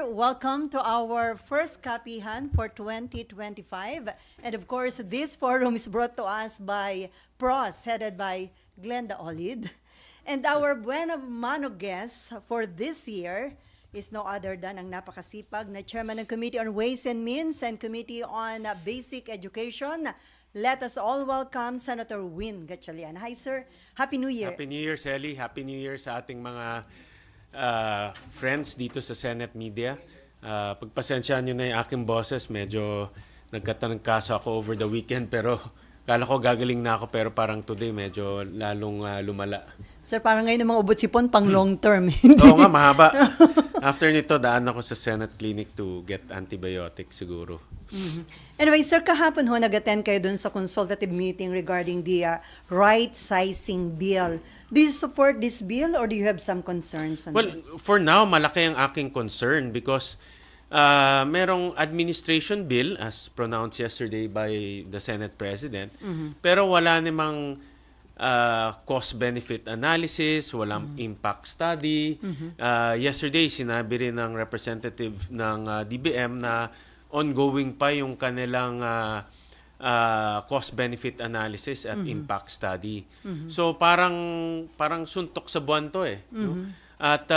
sir. Welcome to our first kapihan for 2025. And of course, this forum is brought to us by PROS, headed by Glenda Olid. And our buena mano guest for this year is no other than ang napakasipag na Chairman ng Committee on Ways and Means and Committee on Basic Education. Let us all welcome Senator Win Gatchalian. Hi, sir. Happy New Year. Happy New Year, Sally. Happy New Year sa ating mga friends dito sa Senate Media. Pagpasensyaan nyo na yung aking boses, medyo nagkatanong-kaso ako over the weekend pero kala ko gagaling na ako pero parang today medyo lalong lumala. Sir, parang ngayon ang mga ubot sipon pang long term. Oo nga, mahaba. After nito, daan ako sa Senate Clinic to get antibiotics siguro. Anyway, sir, kahapon ho, nag-attend kayo dun sa consultative meeting regarding the right-sizing bill. Do you support this bill or do you have some concerns on this? For now, malaki ang aking concern because merong administration bill as pronounced yesterday by the Senate President, pero wala namang cost-benefit analysis, walang impact study. Yesterday, sinabi rin ng representative ng DBM na ongoing pa yung kanilang cost-benefit analysis at impact study. So parang suntok sa buwan to eh. No? At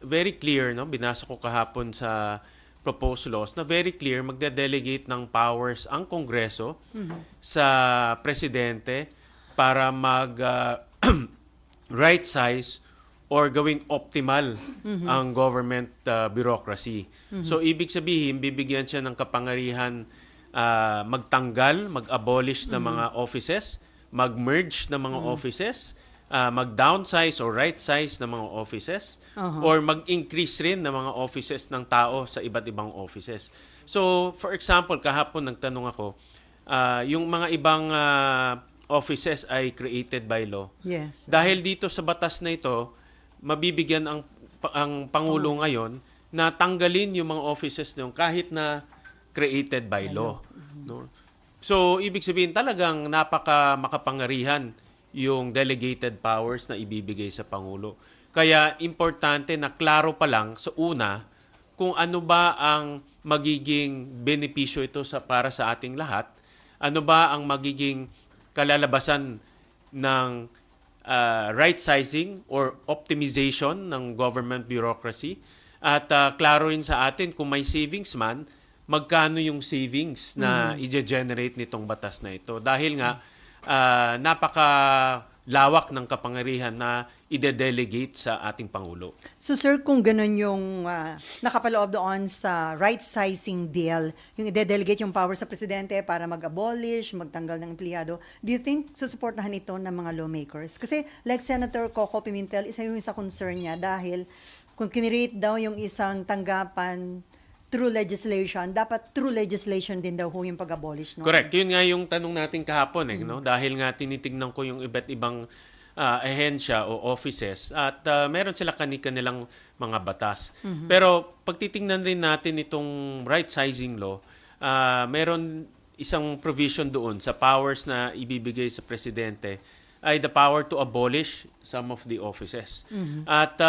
very clear, no? Binasa ko kahapon sa proposed laws na very clear magde-delegate ng powers ang Kongreso sa Presidente para mag right size or gawing optimal ang government bureaucracy. So ibig sabihin, bibigyan siya ng kapangyarihan magtanggal, mag-abolish ng mga offices, mag-merge ng mga offices, mag-downsize or right-size ng mga offices, or mag-increase rin ng mga offices ng tao sa iba't ibang offices. So for example, kahapon nagtanong ako, yung mga ibang offices ay created by law. Yes. Dahil dito sa batas na ito, mabibigyan ang Pangulo ngayon na tanggalin yung mga offices nyo kahit na created by law. No? So, ibig sabihin talagang makapangyarihan yung delegated powers na ibibigay sa Pangulo. Kaya importante na klaro pa lang sa una kung ano ba ang magiging benepisyo ito para sa ating lahat, ano ba ang magiging kalalabasan ng right-sizing or optimization ng government bureaucracy. At klaro rin sa atin kung may savings man, magkano yung savings na i-generate nitong batas na ito. Dahil nga, napakalawak ng kapangyarihan na ide-delegate sa ating Pangulo. So sir, kung ganun yung nakapaloob doon sa right-sizing bill, yung ide-delegate yung power sa Presidente para mag-abolish, magtanggal ng empleyado, do you think susuportahan ito ng mga lawmakers? Kasi like Senator Coco Pimentel, isa yung isa concern niya dahil kung kinirate daw yung isang tanggapan through legislation, dapat through legislation din daw yung pag-abolish. No? Correct. Yun nga yung tanong natin kahapon. No? Dahil nga tinitignan ko yung iba't ibang ahensya o offices at meron sila kanilang mga batas. Pero pag titingnan rin natin itong right-sizing law, meron isang provision doon sa powers na ibibigay sa Presidente ay the power to abolish some of the offices. At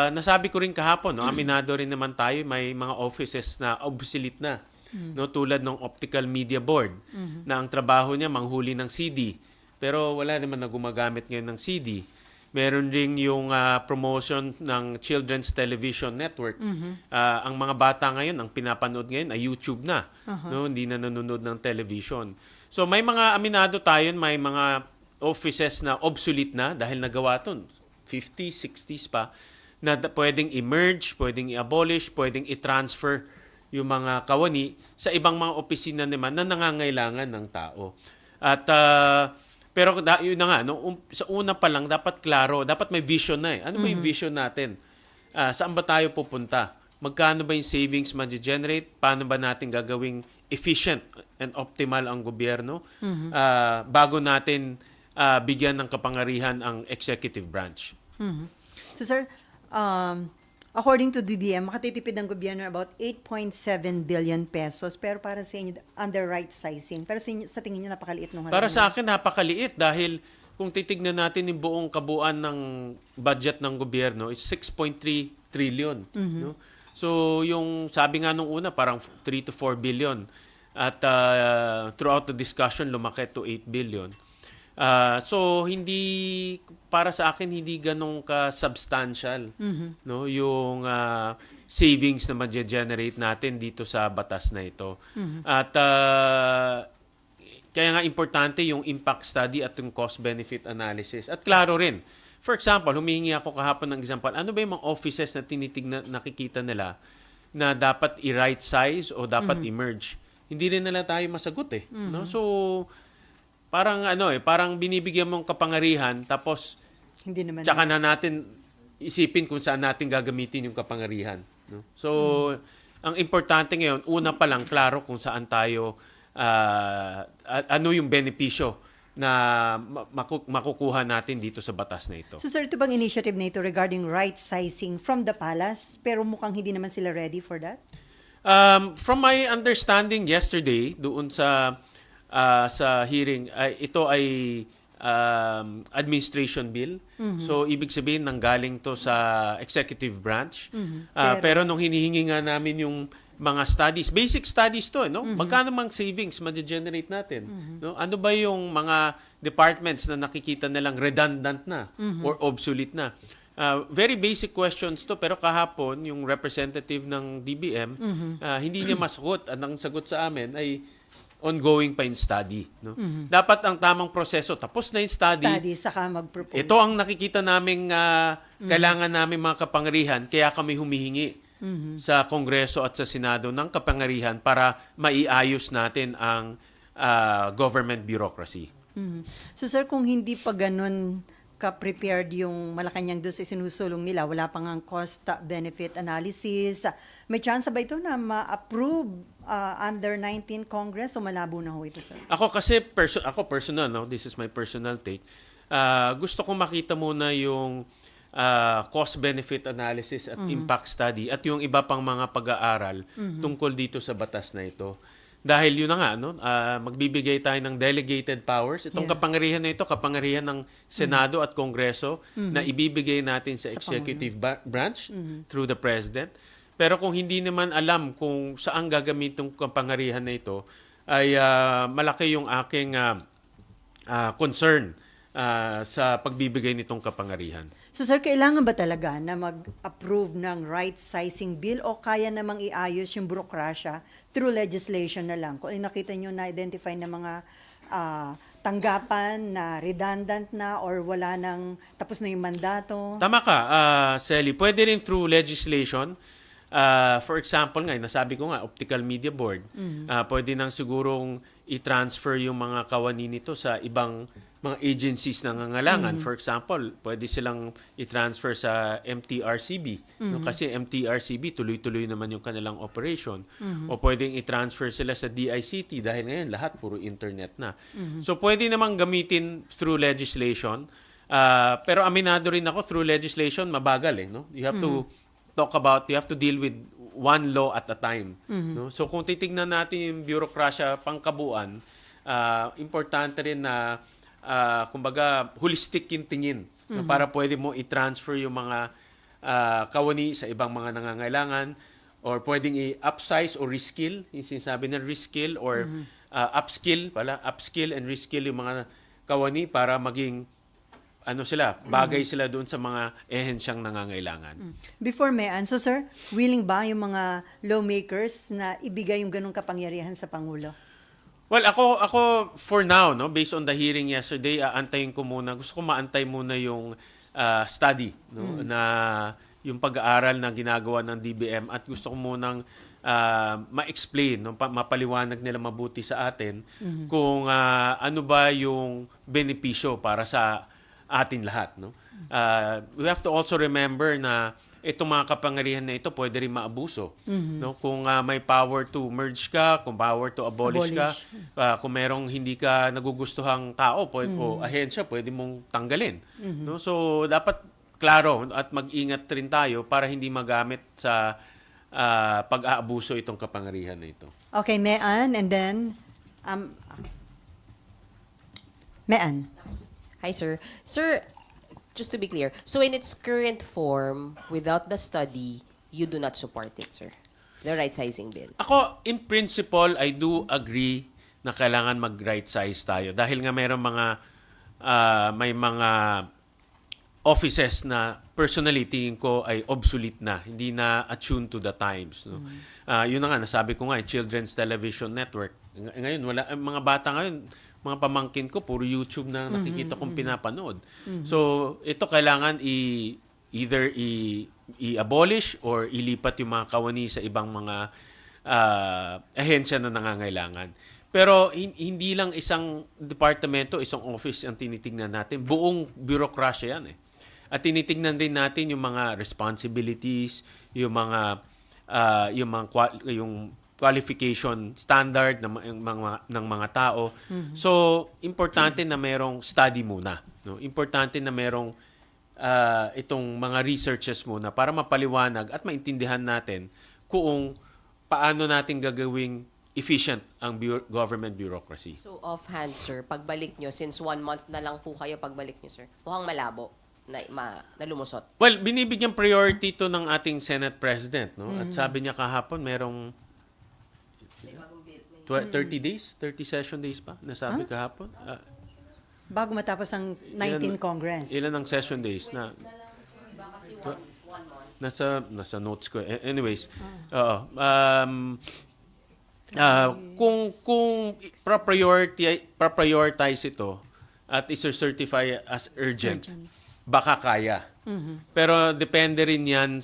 nasabi ko rin kahapon, no, aminado rin naman tayo, may mga offices na obsolete na. No, tulad ng Optical Media Board na ang trabaho niya manghuli ng CD. Pero wala naman na gumagamit ngayon ng CD. Meron ring yung promotion ng Children's Television Network. Ang mga bata ngayon, ang pinapanood ngayon ay YouTube na. No, hindi na nanonood ng television. So may mga aminado tayo, may mga offices na obsolete na dahil nagawa ito 50s, 60s pa na pwedeng i-merge, pwedeng i-abolish, pwedeng i-transfer yung mga kawani sa ibang mga opisina naman na nangangailangan ng tao. At pero yun na nga, no, sa una pa lang dapat klaro, dapat may vision na eh. Ano ba yung vision natin? Saan ba tayo pupunta? Magkano ba yung savings ma-generate? Paano ba natin gagawing efficient and optimal ang gobyerno? Bago natin bigyan ng kapangyarihan ang executive branch. So sir, according to DBM, makatitipid ng gobyerno about 8.7 billion pesos pero para sa inyo, under right sizing. Pero sa tingin niyo napakaliit nung Para sa akin, napakaliit dahil kung titignan natin yung buong kabuuan ng budget ng gobyerno is 6.3 trillion. No? So yung sabi nga nung una parang 3 to 4 billion at throughout the discussion lumaki to 8 billion. So hindi para sa akin hindi ganun ka substantial no yung savings na ma-generate natin dito sa batas na ito. At kaya nga importante yung impact study at yung cost benefit analysis. At klaro rin. For example, humingi ako kahapon ng example. Ano ba yung mga offices na tinitignan nakikita nila na dapat i-right size o dapat i-merge? Hindi rin nila tayo masagot eh, no? So parang parang binibigyan mong kapangyarihan tapos Hindi naman. tsaka na natin isipin kung saan natin gagamitin yung kapangyarihan, no? So ang importante ngayon, una pa lang klaro kung saan tayo ano yung benepisyo na makukuha natin dito sa batas na ito. So sir, ito bang initiative na ito regarding right sizing from the palace? Pero mukhang hindi naman sila ready for that? From my understanding yesterday doon sa hearing, ito ay administration bill. So ibig sabihin nanggaling to sa executive branch. Pero nung hinihingi nga namin yung mga studies, basic studies to, no? Magkano mang savings ma-generate natin, no? Ano ba yung mga departments na nakikita nilang redundant na or obsolete na? Very basic questions to, pero kahapon yung representative ng DBM hindi niya masagot. Ang sagot sa amin ay ongoing pa in study, no? Dapat ang tamang proseso tapos na yung study. Saka mag-propose. Ito ang nakikita naming kailangan namin mga kapangyarihan, kaya kami humihingi sa Kongreso at sa Senado ng kapangyarihan para maiayos natin ang government bureaucracy. So sir, kung hindi pa ganun ka-prepared yung Malacanang doon sa sinusulong nila, wala pang ang cost-benefit analysis, may chance ba ito na ma-approve under 19 Congress o malabo na ho ito, sir? Ako kasi, personal, no? This is my personal take. Gusto kong makita muna yung cost-benefit analysis at impact study at yung iba pang mga pag-aaral tungkol dito sa batas na ito. Dahil yun na nga, no? Magbibigay tayo ng delegated powers. Itong kapangyarihan na ito, kapangyarihan ng Senado at Kongreso na ibibigay natin sa executive branch through the President. Pero kung hindi naman alam kung saan gagamitin itong kapangyarihan na ito, ay malaki yung aking concern sa pagbibigay nitong kapangyarihan. So sir, kailangan ba talaga na mag-approve ng right sizing bill o kaya namang iayos yung burokrasya through legislation na lang? Kung nakita nyo na-identify na mga tanggapan na redundant na or wala nang tapos na yung mandato. Tama ka, Selly. Pwede rin through legislation. For example nga, nasabi ko nga, Optical Media Board. Pwede nang sigurong i-transfer yung mga kawani nito sa ibang mga agencies na nangangailangan. For example, pwede silang i-transfer sa MTRCB. No? Kasi MTRCB, tuloy-tuloy naman yung kanilang operation. O pwedeng i-transfer sila sa DICT dahil ngayon lahat puro internet na. So pwede namang gamitin through legislation. Pero aminado rin ako, through legislation, mabagal eh. No? You have to you have to deal with one law at a time. No? So kung titignan natin yung bureaucracia pangkabuuan, importante rin na kumbaga holistic yung tingin no? Para pwede mo i-transfer yung mga kawani sa ibang mga nangangailangan or pwedeng i-upsize or reskill, yung sinasabi na reskill or upskill and reskill yung mga kawani para maging bagay sila doon sa mga ehensyang nangangailangan. Before Mayan, so sir, willing ba yung mga lawmakers na ibigay yung ganung kapangyarihan sa Pangulo? Well, ako for now, no, based on the hearing yesterday, aantayin ko muna. Gusto ko maantay muna yung study, no, na yung pag-aaral na ginagawa ng DBM at gusto ko munang ma-explain, no, mapaliwanag nila mabuti sa atin kung ano ba yung benepisyo para sa atin lahat, no? We have to also remember na itong mga kapangyarihan na ito pwede rin maabuso, no? Kung may power to merge ka, kung power to abolish ka, kung merong hindi ka nagugustuhang tao o ahensya, pwede mong tanggalin, no? So dapat klaro at mag-ingat rin tayo para hindi magamit sa pag-aabuso itong kapangyarihan na ito. Okay, Mayan, and then Mayan. Hi, sir. Sir, just to be clear, so in its current form, without the study, you do not support it, sir? The right-sizing bill. Ako, in principle, I do agree na kailangan mag-right size tayo. Dahil nga may mga offices na personally tingin ko ay obsolete na, hindi na attuned to the times. No? Yun na nga, nasabi ko nga, Children's Television Network. Ngayon, mga bata ngayon, mga pamangkin ko, puro YouTube na nakikita kong pinapanood. So, ito kailangan either i-abolish or ilipat yung mga kawani sa ibang mga ahensya na nangangailangan. Pero hindi lang isang departamento, isang office ang tinitingnan natin. Buong bureaucracia yan eh. At tinitingnan rin natin yung mga responsibilities, yung qualification standard ng mga tao. So, importante na merong study muna. No? Importante na merong itong mga researches muna para mapaliwanag at maintindihan natin kung paano natin gagawing efficient ang government bureaucracy. So, offhand, sir, pagbalik nyo, since 1 month na lang po kayo pagbalik nyo, sir, mukhang malabo na lumusot. Well, binibigyan priority to ng ating Senate President. No? At sabi niya kahapon, merong 30 days? 30 session days pa? Nasabi kahapon? Bago matapos ang 19 Congress. Ilan ang session days na nasa notes ko. Anyways, kung prioritize ito at isa-certify as urgent, baka kaya. Pero depende rin yan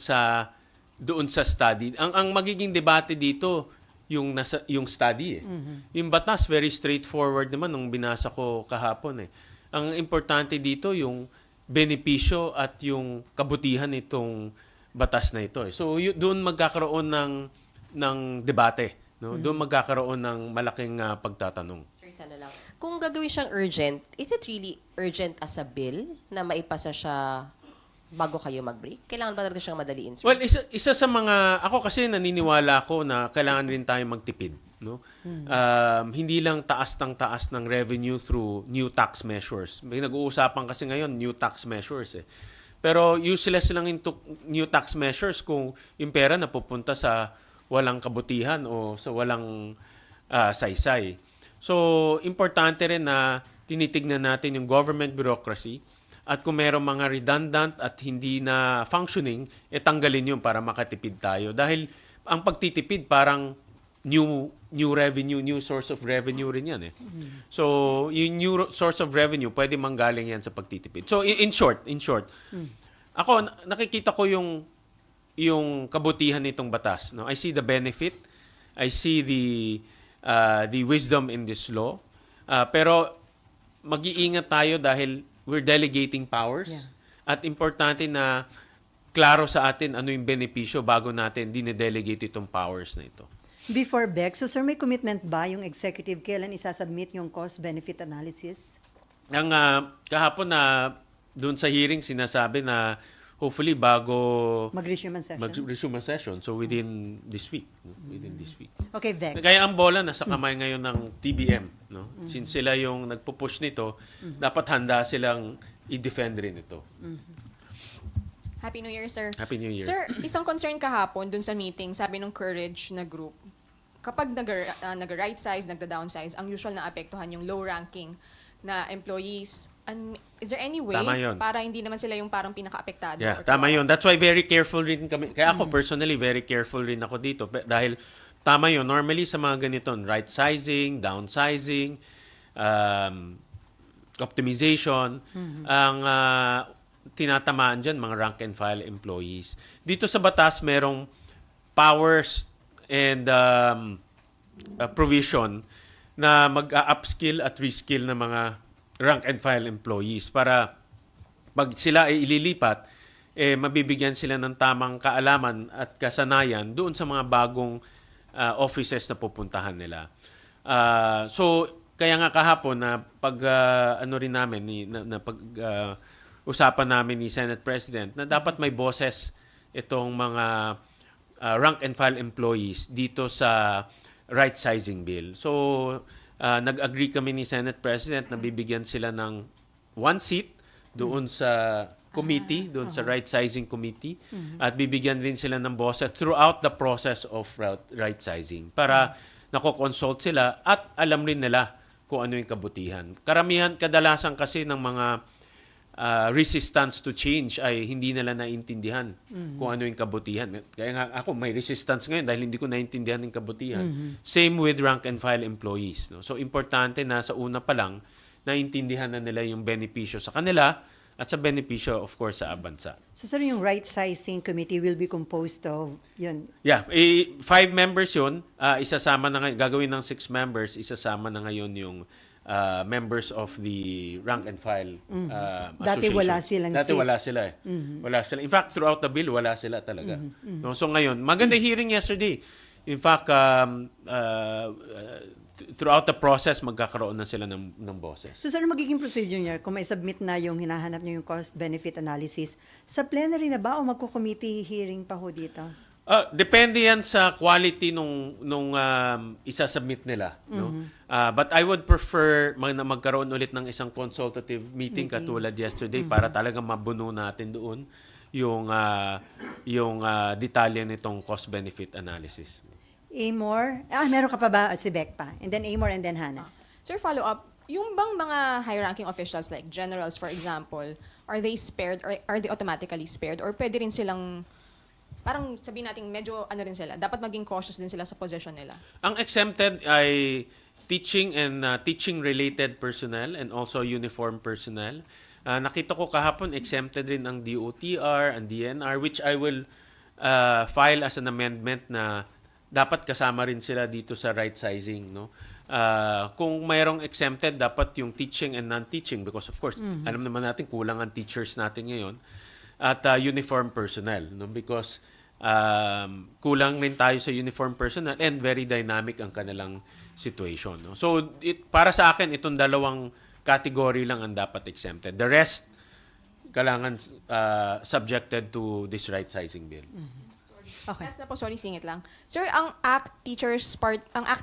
doon sa study. Ang magiging debate dito yung study eh. Yung batas very straightforward naman nung binasa ko kahapon eh. Ang importante dito yung benepisyo at yung kabutihan nitong batas na ito eh. So doon magkakaroon ng debate, no? Doon magkakaroon ng malaking pagtatanong. Sir, sana lang. Kung gagawin siyang urgent, is it really urgent as a bill na maipasa siya bago kayo mag-break? Kailangan ba talaga siyang madaliin, sir? Well, isa sa mga, ako kasi naniniwala ako na kailangan rin tayo magtipid. No? Hindi lang taas ng revenue through new tax measures. May nag-uusapan kasi ngayon, new tax measures eh. Pero useless lang yung new tax measures kung yung pera napupunta sa walang kabutihan o sa walang saysay. So, importante rin na tinitignan natin yung government bureaucracy at kung mayroong mga redundant at hindi na functioning, tanggalin yun para makatipid tayo. Dahil ang pagtitipid parang new revenue, new source of revenue rin yan eh. So, yung new source of revenue, pwede manggaling yan sa pagtitipid. So, in short, ako, nakikita ko yung kabutihan nitong batas. No? I see the benefit. I see the wisdom in this law. Pero mag-iingat tayo dahil we're delegating powers. Yeah. At importante na klaro sa atin ano yung benepisyo bago natin dinedelegate itong powers na ito. Before Beck, so sir, may commitment ba yung executive kailan isasubmit yung cost-benefit analysis? Ang kahapon na doon sa hearing sinasabi na hopefully bago Mag-resume ang session? mag-resume ang session, so within this week. Okay, Beck. Kaya ang bola nasa kamay ngayon ng TBM. No? Since sila yung nagpo-push nito, dapat handa silang i-defend rin ito. Happy New Year, sir. Happy New Year. Sir, isang concern kahapon dun sa meeting, sabi ng Courage na group, kapag nag-right size, nagda-downsize, ang usual na apektuhan yung low-ranking na employees. Is there any way Tama yun. para hindi naman sila yung parang pinaka-apektado? Yeah, or tama kawawa? yun. That's why very careful rin kami. Kaya ako personally, very careful rin ako dito. Dahil tama yun. Normally sa mga ganito, right sizing, downsizing, optimization, ang tinatamaan dyan, mga rank and file employees. Dito sa batas, merong powers and provision na mag-upskill at reskill ng mga rank and file employees para pag sila ay ililipat, mabibigyan sila ng tamang kaalaman at kasanayan doon sa mga bagong offices na pupuntahan nila. So, kaya nga kahapon na pag ano rin namin usapan namin ni Senate President na dapat may boses itong mga rank and file employees dito sa right sizing bill. So, nag-agree kami ni Senate President na bibigyan sila ng 1 seat doon sa committee, doon sa right sizing committee, at bibigyan rin sila ng boses throughout the process of right sizing para nako-consult sila at alam rin nila kung ano yung kabutihan. Kadalasan kasi ng mga resistance to change ay hindi nila naintindihan kung ano yung kabutihan. Kaya nga ako may resistance ngayon dahil hindi ko naintindihan yung kabutihan. Same with rank and file employees. No? So importante na sa una pa lang naintindihan na nila yung benepisyo sa kanila at sa benepisyo of course sa bansa. So sir, yung right sizing committee will be composed of, yun, Yeah, 5 members yun. Isasama na ngayon, gagawin ng 6 members, isasama na ngayon yung members of the rank and file Dati association. wala silang Dati seat. wala sila eh. Wala sila. In fact, throughout the bill, wala sila talaga. No, so ngayon, maganda hearing yesterday. In fact, throughout the process, magkakaroon na sila ng boses. So sir, magiging procedure niya kung may submit na yung hinahanap niyo yung cost-benefit analysis, sa plenary na ba o magko-committee hearing pa ho dito? Depende yan sa quality nung isasubmit nila. No? But I would prefer na magkaroon ulit ng isang consultative meeting katulad yesterday para talagang mabuno natin doon yung detalye nitong cost-benefit analysis. Amor? Meron ka pa ba? Si Beck pa. And then Amor and then Hannah. Sir, follow up. Yung bang mga high-ranking officials like generals, for example, are they spared or are they automatically spared? Or pwede rin silang, parang sabihin natin medyo ano rin sila, dapat maging cautious din sila sa position nila? Ang exempted ay teaching and teaching-related personnel and also uniform personnel. Nakita ko kahapon, exempted rin ang DOTR, ang DNR, which I will file as an amendment na dapat kasama rin sila dito sa right sizing. No? Kung mayroong exempted, dapat yung teaching and non-teaching because of course, alam naman natin kulang ang teachers natin ngayon at uniform personnel. No? Because kulang rin tayo sa uniform personnel and very dynamic ang kanilang situation. No? So, para sa akin, itong dalawang category lang ang dapat exempted. The rest, kailangan subjected to this right sizing bill. Okay. Last na po, sorry, singit lang. Sir, ang ACT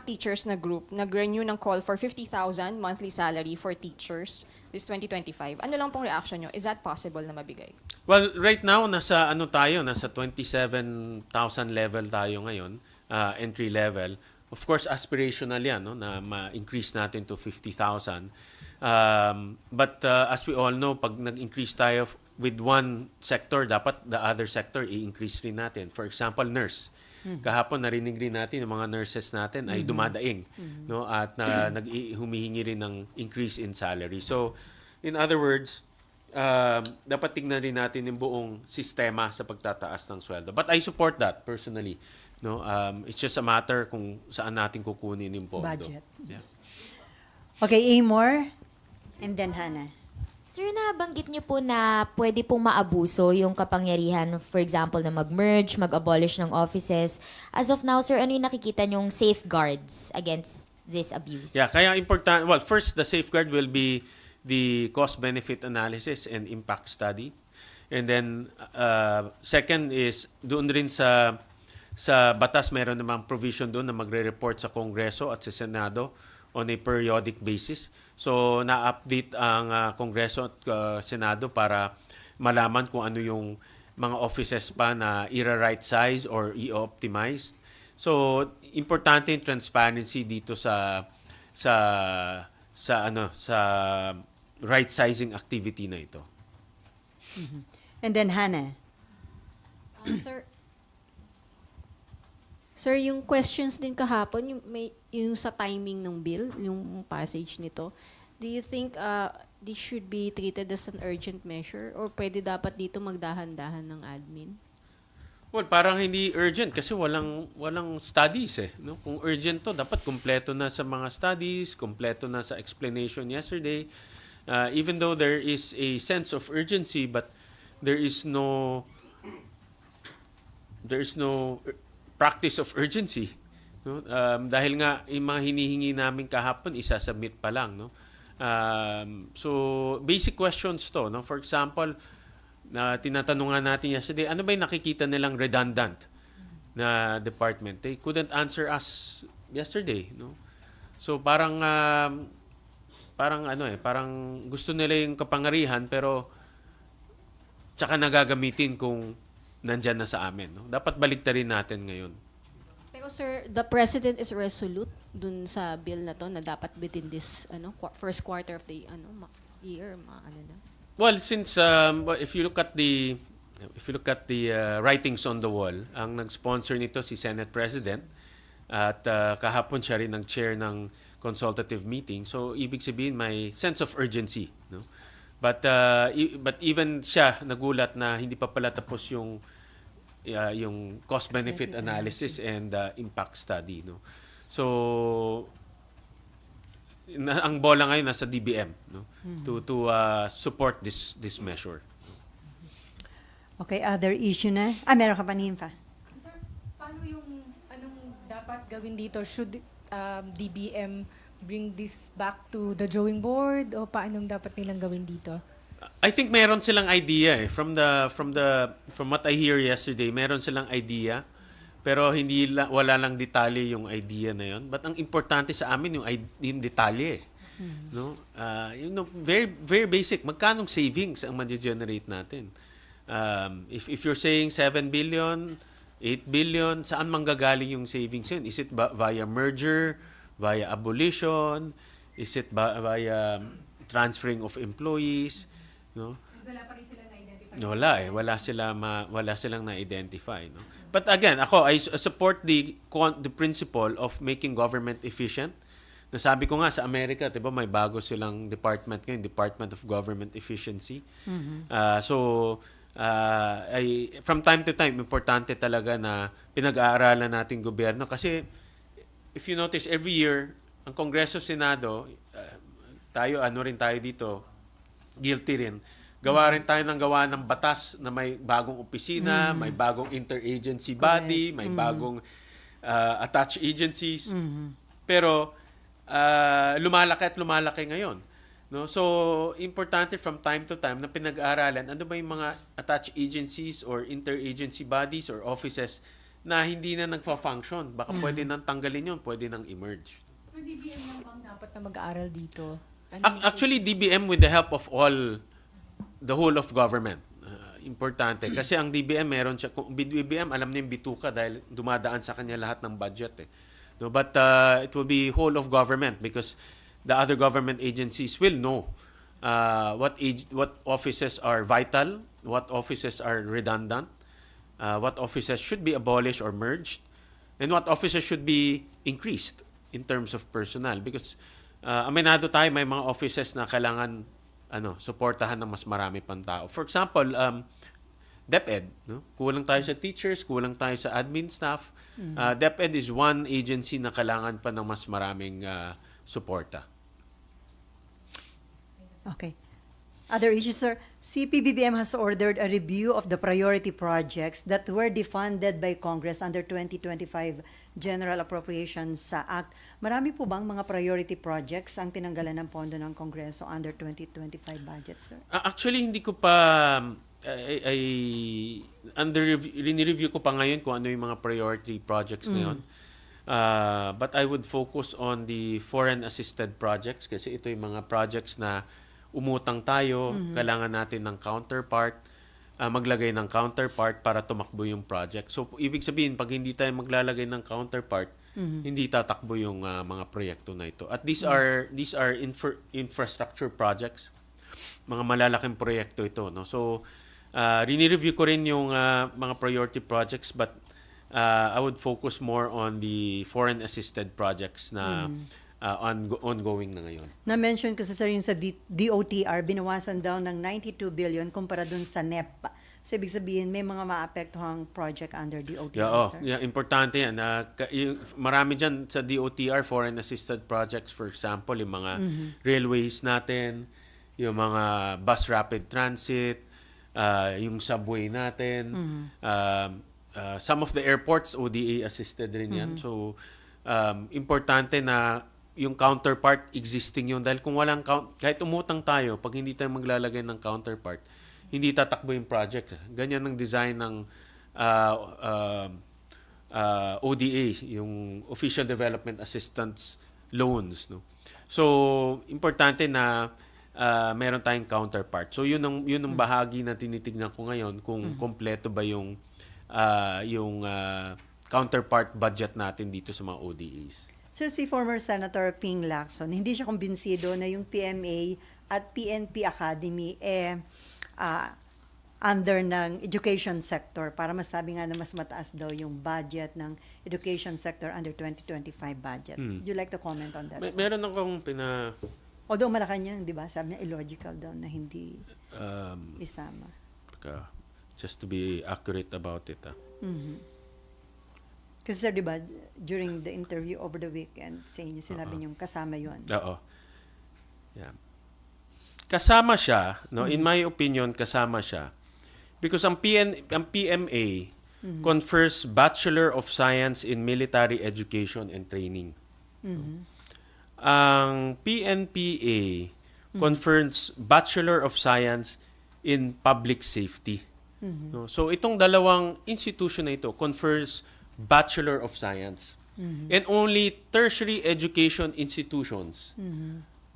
teachers na group nag-renew ng call for 50,000 monthly salary for teachers this 2025. Ano lang pong reaction nyo? Is that possible na mabigay? Well, right now, nasa 27,000 level tayo ngayon, entry level. Of course, aspirational yan, no, na ma-increase natin to 50,000. But as we all know, pag nag-increase tayo with one sector, dapat the other sector i-increase rin natin. For example, nurse. Kahapon narinig rin natin yung mga nurses natin ay dumadaing, no, at humihingi rin ng increase in salary. So, in other words, dapat tignan rin natin yung buong sistema sa pagtataas ng sweldo. But I support that personally. No, it's just a matter kung saan natin kukunin yung pondo. Budget. Yeah. Okay, Amor and then Hannah. Sir, nabanggit niyo po na pwede pong maabuso yung kapangyarihan, for example, na mag-merge, mag-abolish ng offices. As of now, sir, ano yung nakikita niyong safeguards against this abuse? Yeah, kaya important. Well, first, the safeguard will be the cost-benefit analysis and impact study. And then, second is, doon rin sa batas, meron namang provision doon na magre-report sa Kongreso at sa Senado on a periodic basis. So, na-update ang Kongreso at Senado para malaman kung ano yung mga offices pa na i-right size or i-optimize. So, importante yung transparency dito sa right sizing activity na ito. And then Hannah. Sir, yung questions din kahapon, yung sa timing ng bill, yung passage nito, do you think this should be treated as an urgent measure or pwede dapat dito magdahan-dahan ng admin? Well, parang hindi urgent kasi walang studies eh. No? Kung urgent to, dapat kumpleto na sa mga studies, kumpleto na sa explanation yesterday. Even though there is a sense of urgency, but there is no practice of urgency. No? Dahil nga, yung mga hinihingi namin kahapon, isasubmit pa lang. No? So, basic questions to. No? For example, na tinatanungan natin yesterday, ano ba yung nakikita nilang redundant na department? They couldn't answer us yesterday. No? So, parang gusto nila yung kapangyarihan pero tsaka nagagamitin kung nandyan na sa amin. No? Dapat baliktarin natin ngayon. Pero sir, the President is resolute dun sa bill na to na dapat within this first quarter of the year, na. Well, since if you look at the writings on the wall, ang nag-sponsor nito si Senate President at kahapon siya rin ang chair ng consultative meeting. So ibig sabihin may sense of urgency, no? But even siya nagulat na hindi pa pala tapos yung cost benefit analysis and impact study, no. So ang bola ngayon nasa DBM, no, to support this measure. Okay, other issue na. Meron ka pa, Nympha? Sir, paano anong dapat gawin dito? Should DBM bring this back to the drawing board o paano dapat nilang gawin dito? I think meron silang idea from what I hear yesterday, meron silang idea pero wala lang detalye yung idea na yon. But ang importante sa amin yung detalye. No? Very very basic. Magkano savings ang ma-generate natin? If you're saying 7 billion, 8 billion, saan manggagaling yung savings yun? Is it via merger, via abolition? Is it via transferring of employees? No? Wala pa rin sila na-identify. Wala silang na-identify, no? But again, I support the principle of making government efficient. Nasabi ko nga sa Amerika, 'di ba, may bago silang department ngayon, Department of Government Efficiency. From time to time, importante talaga na pinag-aaralan natin gobyerno kasi if you notice every year ang Kongreso, Senado, tayo dito, guilty rin. Gawa rin tayo ng batas na may bagong opisina, may bagong interagency body, may bagong attached agencies. Pero lumalaki ngayon. No? So, importante from time to time na pinag-aaralan ano ba yung mga attached agencies or interagency bodies or offices na hindi na nagfa-function. Baka pwede nang tanggalin yun, pwede nang emerge. So DBM lang bang dapat na mag-aaral dito? Actually, DBM with the help of the whole of government. Importante. Kasi ang DBM, meron siya, kung DBM, alam niya yung bituka dahil dumadaan sa kanya lahat ng budget. No, but it will be whole of government because the other government agencies will know what offices are vital, what offices are redundant, what offices should be abolished or merged, and what offices should be increased in terms of personnel. Because aminado tayo, may mga offices na kailangan suportahan ng mas marami pang tao. For example, DepEd, no? Kulang tayo sa teachers, kulang tayo sa admin staff. DepEd is one agency na kailangan pa ng mas maraming suporta. Okay. Other issues, sir. CPBBM has ordered a review of the priority projects that were defunded by Congress under 2025 General Appropriations Act. Marami po bang mga priority projects ang tinanggalan ng pondo ng Kongreso under 2025 budget, sir? Actually, hindi ko pa rinireview ko pa ngayon kung ano yung mga priority projects na yun. But I would focus on the foreign assisted projects kasi ito yung mga projects na umutang tayo, kailangan natin ng counterpart, maglagay ng counterpart para tumakbo yung project. So, ibig sabihin, pag hindi tayo maglalagay ng counterpart, hindi tatakbo yung mga proyekto na ito. At these are infrastructure projects, mga malalaking proyekto ito. No? So, rinireview ko rin yung mga priority projects but I would focus more on the foreign assisted projects na ongoing na ngayon. Na-mention kasi, sir, yung sa DOTR, binawasan daw ng 92 billion kumpara dun sa NEP. So, ibig sabihin, may mga maapektuhang project under DOTR, sir? Importante yan. Marami dyan sa DOTR, foreign assisted projects, for example, yung mga railways natin, yung mga bus rapid transit, yung subway natin, some of the airports, ODA assisted rin yan. So, importante na yung counterpart existing yun. Dahil kung walang kahit umutang tayo, pag hindi tayo maglalagay ng counterpart, hindi tatakbo yung project. Ganyan ang design ng ODA, yung Official Development Assistance Loans. No? So, importante na meron tayong counterpart. So yun ang bahagi na tinitignan ko ngayon kung kompleto ba yung counterpart budget natin dito sa mga ODAs. Sir, si former Senator Ping Lacson, hindi siya kumbinsido na yung PMA at PNP Academy under ng education sector para masabi nga na mas mataas daw yung budget ng education sector under 2025 budget. Would you like to comment on that? sir? Meron akong Although Malacanang, di ba, sabi niya illogical daw na hindi um, isama. just to be accurate about it. Kasi sir, di ba, during the interview over the weekend, sinabi niyo kasama yun. Oo. Yeah. Kasama siya, no? In my opinion, kasama siya. Because ang PMA confers Bachelor of Science in Military Education and Training. Ang PNPA confers Bachelor of Science in Public Safety. No? So itong dalawang institution na ito confers Bachelor of Science. And only tertiary education institutions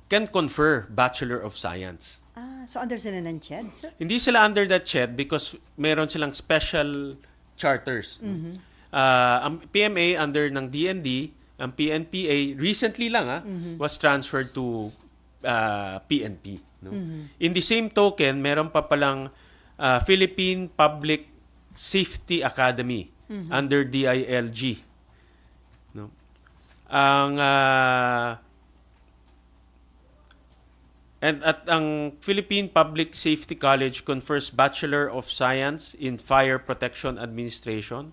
can confer Bachelor of Science. So under sila ng CHED, sir? Hindi sila under that CHED because meron silang special charters. No? Ang PMA under ng DND, ang PNPA recently lang was transferred to PNP. No? In the same token, meron pa palang Philippine Public Safety Academy under DILG. No? Ang at ang Philippine Public Safety College confers Bachelor of Science in Fire Protection Administration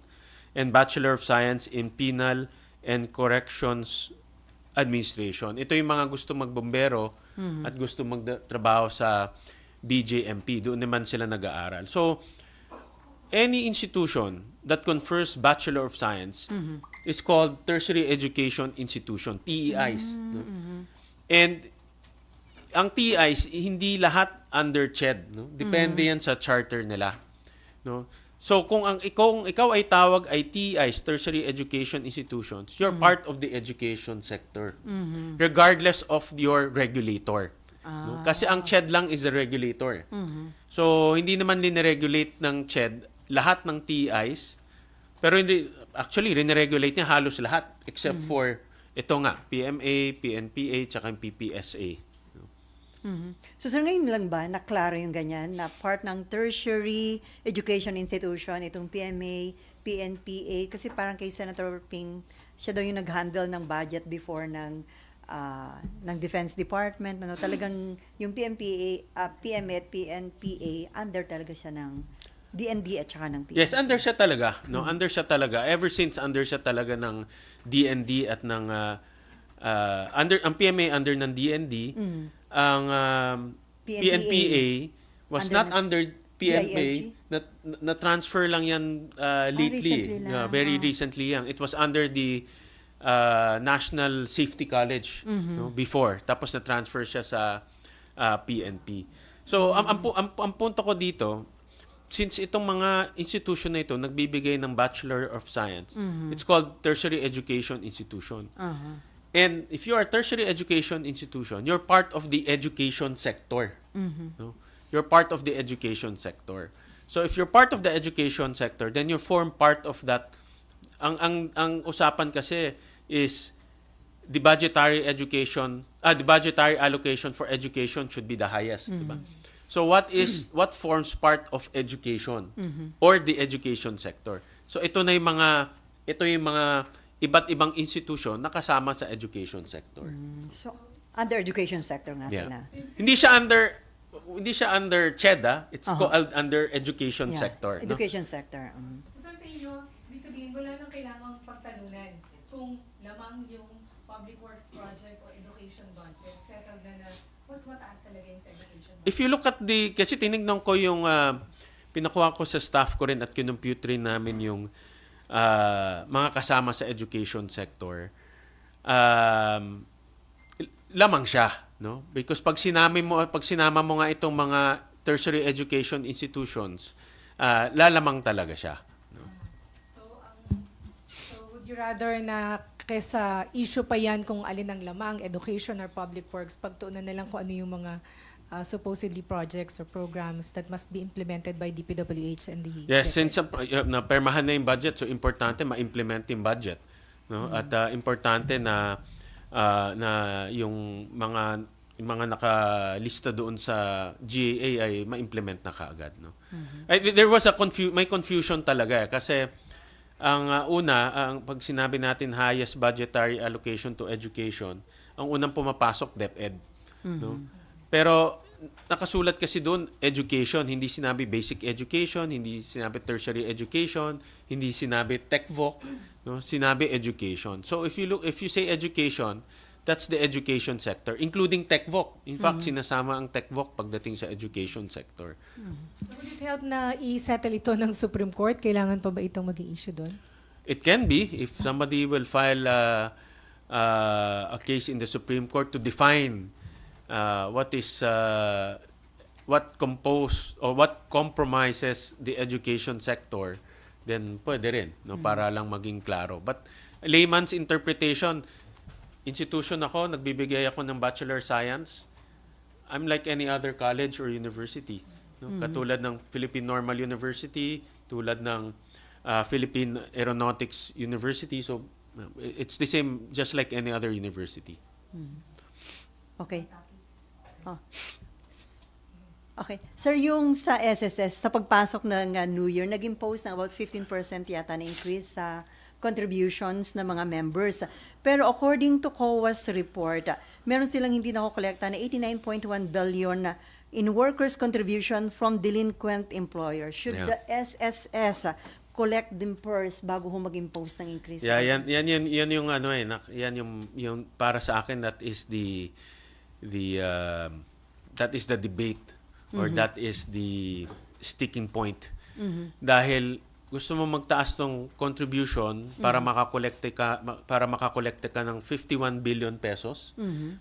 and Bachelor of Science in Penal and Corrections Administration. Ito yung mga gusto magbombero at gusto magtrabaho sa BJMP. Doon naman sila nag-aaral. So, any institution that confers Bachelor of Science is called Tertiary Education Institution, TEIs. No? And ang TEIs, hindi lahat under CHED. No? Depende yan sa charter nila. No? So, kung ikaw ay tawag ay TEIs, Tertiary Education Institutions, you're part of the education sector. Regardless of your regulator. No? Kasi ang CHED lang is the regulator. So, hindi naman lineregulate ng CHED lahat ng TEIs. Pero hindi, actually, lineregulate niya halos lahat except for ito nga, PMA, PNPA, tsaka yung PPSA. So sir, ngayon lang ba naklaro yung ganyan na part ng tertiary education institution, itong PMA, PNPA, kasi parang kay Senator Ping, siya daw yung nag-handle ng budget before ng Defense Department. Ano, talagang yung PMA at PNPA, under talaga siya ng DND at saka ng PNP. Yes, under siya talaga. No? Under siya talaga. Ever since, under siya talaga ng DND at ng ang PMA under ng DND, ang PNPA was Under not under PNPA, DILG? na-transfer lang yan lately. recently lang. Very recently yan. It was under the National Safety College no, before. Tapos na-transfer siya sa PNP. So, ang punto ko dito, since itong mga institution na ito nagbibigay ng Bachelor of Science, it's called Tertiary Education Institution. And if you are a tertiary education institution, you're part of the education sector. No? You're part of the education sector. So if you're part of the education sector, then you form part of that. Ang usapan kasi is the budgetary allocation for education should be the highest, diba? So what forms part of education or the education sector? So ito yung mga iba't ibang institution na kasama sa education sector. So under education sector nga Yeah. sila. Hindi siya under CHED, it's called under education Yeah, sector. No? Education sector. So sa inyo, ibig sabihin wala nang kailangang pagtalunan kung lamang yung public works project o education budget, settled na mas mataas talaga yung sa education budget. If you look at kasi tinignan ko yung, pinakuha ko sa staff ko rin at kinumpute rin namin yung mga kasama sa education sector, lamang siya, no? Because pag sinama mo nga itong mga tertiary education institutions, lalamang talaga siya. No? So would you rather na kesa issue pa yan kung alin ang lamang, education or public works, pagtuunan na lang kung ano yung mga supposedly projects or programs that must be implemented by DPWH and the Yes, DepEd. since na permahan na yung budget, so importante ma-implement yung budget, no? At importante na na yung mga nakalista doon sa GAA ay ma-implement na kaagad, no? There was may confusion talaga kasi ang ang pag sinabi natin highest budgetary allocation to education, ang unang pumapasok DepEd, no? Pero nakasulat kasi doon education, hindi sinabi basic education, hindi sinabi tertiary education, hindi sinabi TechVoc, no? Sinabi education. So if you say education, that's the education sector, including TechVoc. In fact, sinasama ang TechVoc pagdating sa education sector. Would it help na i-settle ito ng Supreme Court? Kailangan pa ba itong mag-i-issue doon? It can be if somebody will file a case in the Supreme Court to define what compromises the education sector, then pwede rin, no, para lang maging klaro. But layman's interpretation, institution ako, nagbibigay ako ng Bachelor Science. I'm like any other college or university, no? Katulad ng Philippine Normal University, tulad ng Philippine Aeronautics University. So it's the same, just like any other university. Okay. Oh. Okay. Sir, yung sa SSS, sa pagpasok ng New Year, nag-impose na about 15% yata na increase sa contributions ng mga members. Pero according to COA's report, meron silang hindi nakokolekta na 89.1 billion in workers' contribution from delinquent employers. Should the SSS collect them first bago mag-impose ng increase? Yeah, yan yung ano yan yung para sa akin that is the debate or that is the sticking point. Dahil gusto mo magtaas ng contribution para makakolekte ka ng 51 billion pesos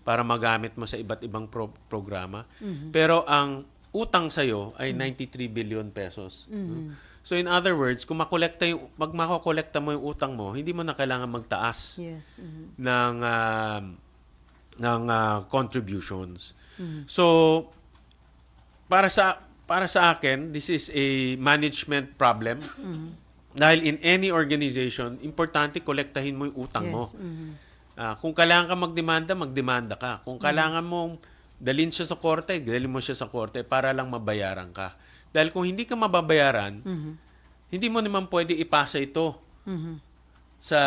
para magamit mo sa iba't ibang programa. Pero ang utang sa'yo ay 93 billion pesos. No? So in other words, kung makakolekta mo yung utang mo, hindi mo na kailangan magtaas Yes. ng contributions. So para sa akin, this is a management problem. Dahil in any organization, importante kolektahin mo yung utang mo. Kung kailangan ka magdemanda ka. Kung kailangan mong dalhin siya sa korte, dalhin mo siya sa korte para lang mabayaran ka. Dahil kung hindi ka mababayaran, hindi mo naman pwede ipasa ito sa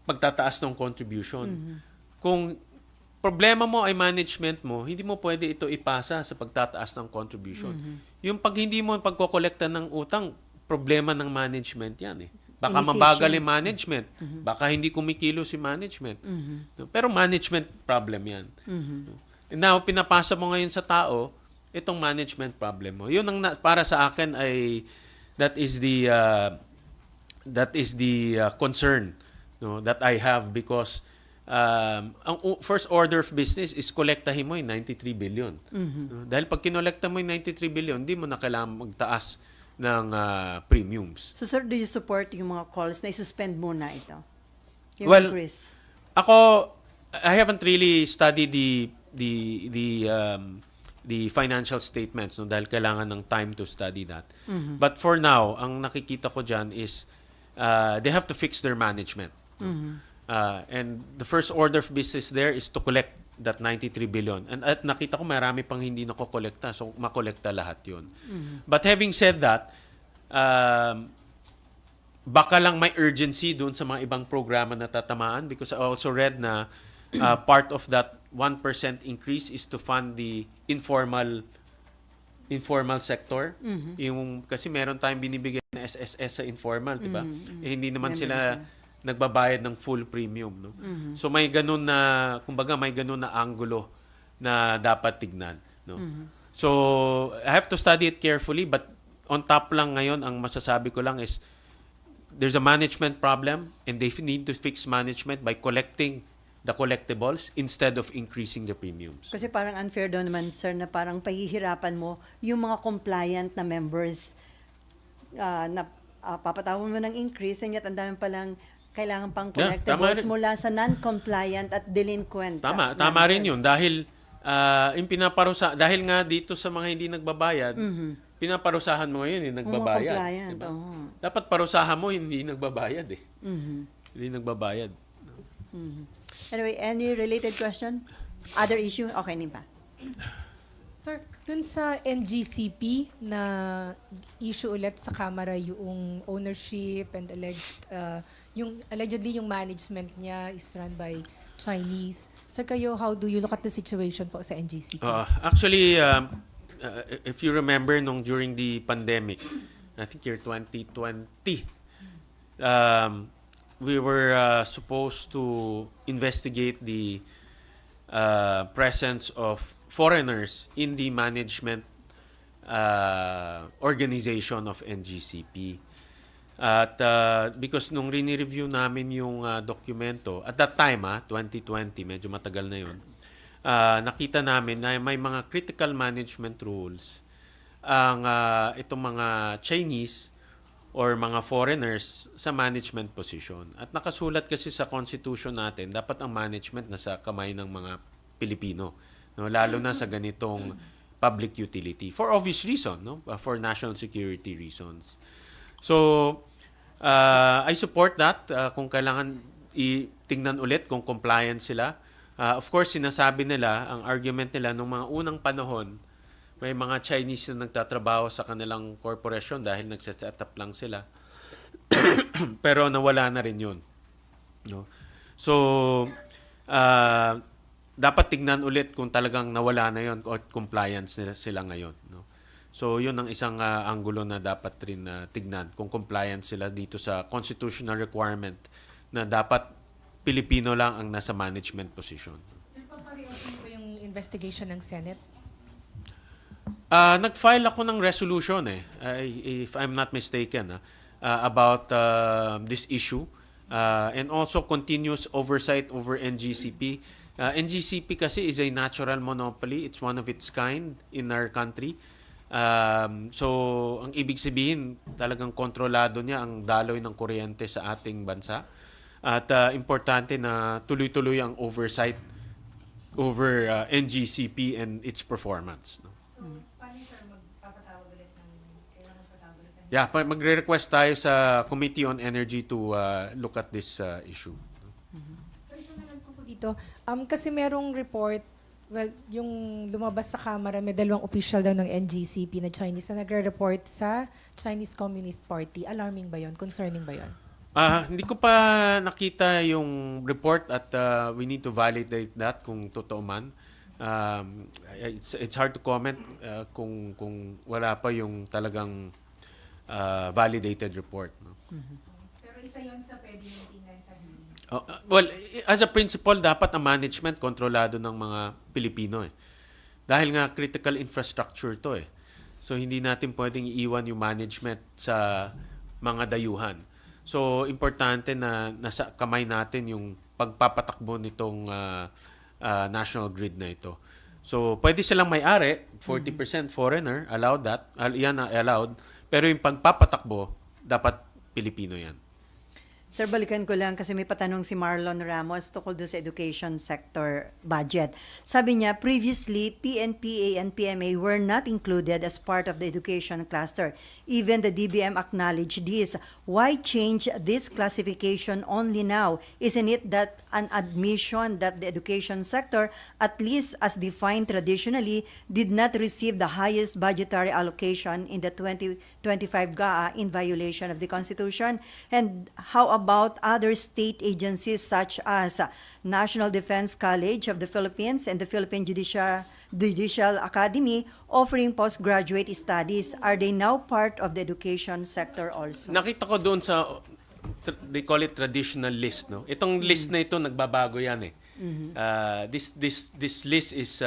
pagtataas ng contribution. Kung problema mo ay management mo, hindi mo pwede ito ipasa sa pagtataas ng contribution. Yung pag hindi mo pagkokolekta ng utang, problema ng management yan eh. Baka mabagal yung management. Baka hindi kumikilos si management. Pero management problem yan. Now, pinapasa mo ngayon sa tao, itong management problem mo. Yun ang para sa akin ay that is the concern, no, that I have because ang first order of business is kolektahin mo yung 93 billion. No? Dahil pag kinolekta mo yung 93 billion, hindi mo na kailangan magtaas ng premiums. So sir, do you support yung mga calls na i-suspend muna ito? Yung Well, increase? Ako, I haven't really studied the financial statements, no, dahil kailangan ng time to study that. But for now, ang nakikita ko dyan is they have to fix their management. No? And the first order of business there is to collect that 93 billion. And at nakita ko marami pang hindi nakokolekta, so makolekta lahat yun. But having said that, baka lang may urgency doon sa mga ibang programa na tatamaan because I also read na part of that 1% increase is to fund the informal sector. Yung kasi meron tayong binibigay na SSS sa informal, 'di ba? Hindi naman sila nagbabayad ng full premium, no? So may ganun na, kumbaga may ganun na angulo na dapat tignan, no? So I have to study it carefully, but on top lang ngayon ang masasabi ko lang is there's a management problem and they need to fix management by collecting the collectibles instead of increasing the premiums. Kasi parang unfair daw naman, sir, na parang pahihirapan mo yung mga compliant na members na papatawan mo ng increase and yet ang dami palang kailangan pang Yeah, tama collectibles rin. mula sa non-compliant at delinquent. Tama members. rin yun dahil yung pinaparusa, dahil nga dito sa mga hindi nagbabayad, pinaparusahan mo ngayon, yung nagbabayad. compliant, Diba? oo. Dapat parusahan mo, hindi nagbabayad eh. Hindi nagbabayad. Anyway, any related question? Other issue? Okay, Nimpa. Sir, dun sa NGCP na issue ulit sa Kamara yung ownership and allegedly yung management niya is run by Chinese. Sir, kayo, how do you look at the situation po sa NGCP? Actually, if you remember during the pandemic, I think year 2020, we were supposed to investigate the presence of foreigners in the management organization of NGCP. At because nung rini-review namin yung dokumento, at that time, 2020, medyo matagal na yun, nakita namin na may mga critical management rules ang itong mga Chinese or mga foreigners sa management position. At nakasulat kasi sa constitution natin, dapat ang management nasa kamay ng mga Pilipino, no? Lalo na sa ganitong public utility for obvious reason, no? For national security reasons. So I support that. Kung kailangan tingnan ulit kung compliant sila. Of course, sinasabi nila, ang argument nila nung mga unang panahon, may mga Chinese na nagtatrabaho sa kanilang corporation dahil nagse-set up lang sila. Pero nawala na rin yun. No? So, dapat tignan ulit kung talagang nawala na yun o compliance sila ngayon. No? So, yun ang isang anggulo na dapat rin tignan kung compliant sila dito sa constitutional requirement na dapat Pilipino lang ang nasa management position. Sir, papareosin po yung investigation ng Senate? Nag-file ako ng resolution if I'm not mistaken, about this issue and also continuous oversight over NGCP. NGCP kasi is a natural monopoly. It's one of its kind in our country. So, ang ibig sabihin, talagang kontrolado niya ang daloy ng kuryente sa ating bansa. At importante na tuloy-tuloy ang oversight over NGCP and its performance. No? Paano, sir, magpapatawag ulit ng kailangan patawag ulit ng Yeah, magre-request tayo sa Committee on Energy to look at this issue. So, isa na lang po dito. Kasi merong report, well, yung lumabas sa Kamara, may dalawang official daw ng NGCP na Chinese na nagre-report sa Chinese Communist Party. Alarming ba yon? Concerning ba yon? Hindi ko pa nakita yung report at we need to validate that kung totoo man. It's hard to comment kung wala pa yung talagang validated report. No? Pero isa yon sa pwede yung tingnan sa hearing. Well, as a principle, dapat ang management kontrolado ng mga Pilipino eh. Dahil nga critical infrastructure to eh. So hindi natin pwedeng iiwan yung management sa mga dayuhan. So importante na nasa kamay natin yung pagpapatakbo nitong national grid na ito. So pwede silang may-ari, 40% foreigner, allowed that, yan allowed, pero yung pagpapatakbo, dapat Pilipino yan. Sir, balikan ko lang kasi may patanong si Marlon Ramos tungkol doon sa education sector budget. Sabi niya, previously, PNPA and PMA were not included as part of the education cluster. Even the DBM acknowledged this. Why change this classification only now? Isn't it that an admission that the education sector, at least as defined traditionally, did not receive the highest budgetary allocation in the 2025 GAA in violation of the Constitution? And how about other state agencies such as National Defense College of the Philippines and the Philippine Judicial Academy offering postgraduate studies? Are they now part of the education sector also? Nakita ko doon sa, they call it traditional list. No? Itong list na ito, nagbabago yan eh. This list is